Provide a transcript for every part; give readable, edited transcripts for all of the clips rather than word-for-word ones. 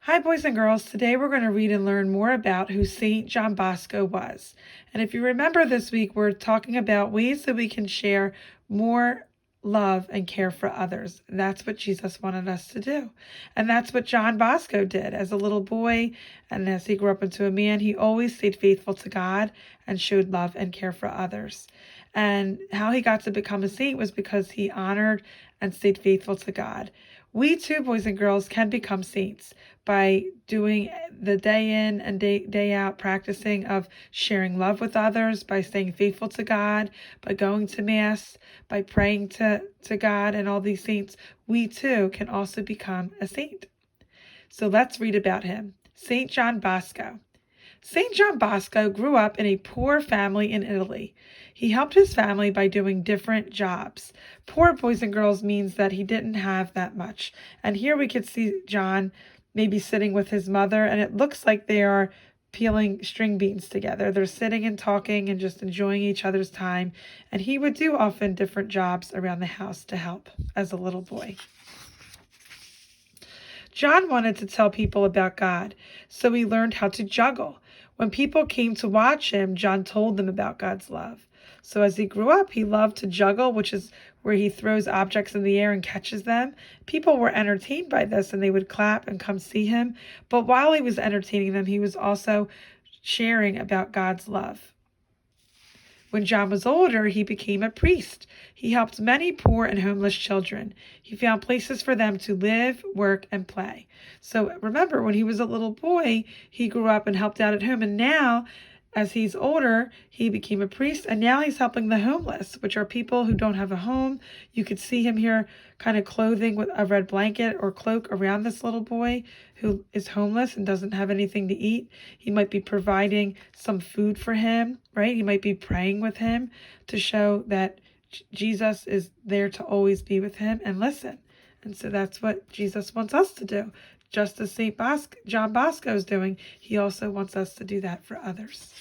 Hi, boys and girls. Today we're going to read and learn more about who Saint John Bosco was. And if you remember this week, we're talking about ways that we can share more love and care for others. And that's what Jesus wanted us to do. And that's what John Bosco did as a little boy. And as he grew up into a man, he always stayed faithful to God and showed love and care for others. And how he got to become a saint was because he honored and stayed faithful to God. We too, boys and girls, can become saints by doing the day in and day out practicing of sharing love with others, by staying faithful to God, by going to Mass, by praying to God and all these saints. We too can also become a saint. So let's read about him. Saint John Bosco. Saint John Bosco grew up in a poor family in Italy. He helped his family by doing different jobs. Poor, boys and girls, means that he didn't have that much. And here we could see John maybe sitting with his mother, and it looks like they are peeling string beans together. They're sitting and talking and just enjoying each other's time. And he would do often different jobs around the house to help as a little boy. John wanted to tell people about God, so he learned how to juggle. When people came to watch him, John told them about God's love. So as he grew up, he loved to juggle, which is where he throws objects in the air and catches them. People were entertained by this and they would clap and come see him. But while he was entertaining them, he was also sharing about God's love. When John was older, he became a priest. He helped many poor and homeless children. He found places for them to live, work, and play. So remember, when he was a little boy, he grew up and helped out at home. And now, as he's older, he became a priest. And now he's helping the homeless, which are people who don't have a home. You could see him here kind of clothing with a red blanket or cloak around this little boy who is homeless and doesn't have anything to eat. He might be providing some food for him, right? He might be praying with him to show that Jesus is there to always be with him and listen. And so that's what Jesus wants us to do. Just as John Bosco is doing, he also wants us to do that for others.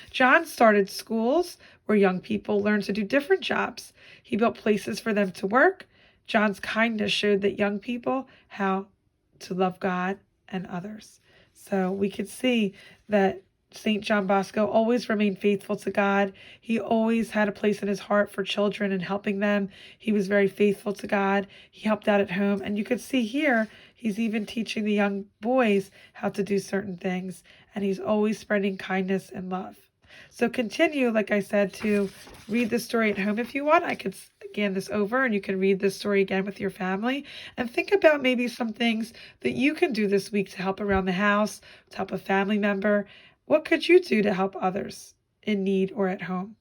John started schools where young people learned to do different jobs. He built places for them to work. John's kindness showed that young people how to love God and others. So we could see that Saint John Bosco always remained faithful to God. He always had a place in his heart for children and helping them. He was very faithful to God. He helped out at home. And you could see here, he's even teaching the young boys how to do certain things. And he's always spreading kindness and love. So continue, like I said, to read the story at home if you want. I could scan this over and you can read this story again with your family and think about maybe some things that you can do this week to help around the house, to help a family member. What could you do to help others in need or at home?